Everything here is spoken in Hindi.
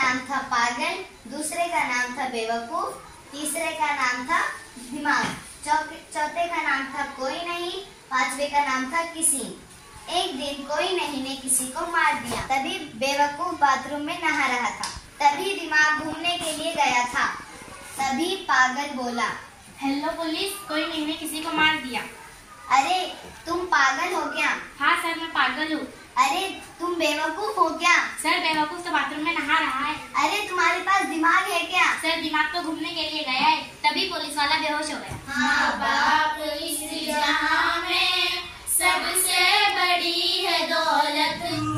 नाम था पागल, दूसरे का नाम था बेवकूफ, तीसरे का नाम था दिमाग, चौथे का नाम था कोई नहीं, पांचवे का नाम था किसी। एक दिन कोई नहीं ने किसी को मार दिया। तभी बेवकूफ बाथरूम में नहा रहा था। तभी दिमाग घूमने के लिए गया था। तभी पागल बोला, हेलो पुलिस, कोई नहीं ने किसी को मार दिया। अरे तुम पागल हो क्या? हाँ सर, मैं पागल हूँ। अरे तुम बेवकूफ हो क्या? सर, बेवकूफ तो बाथरूम में नहा रहा है। अरे तुम्हारे पास दिमाग है क्या? सर, दिमाग तो घूमने के लिए गया है। तभी पुलिस वाला बेहोश हो गया। हाँ बाप, इस जहां में सबसे बड़ी है दौलत।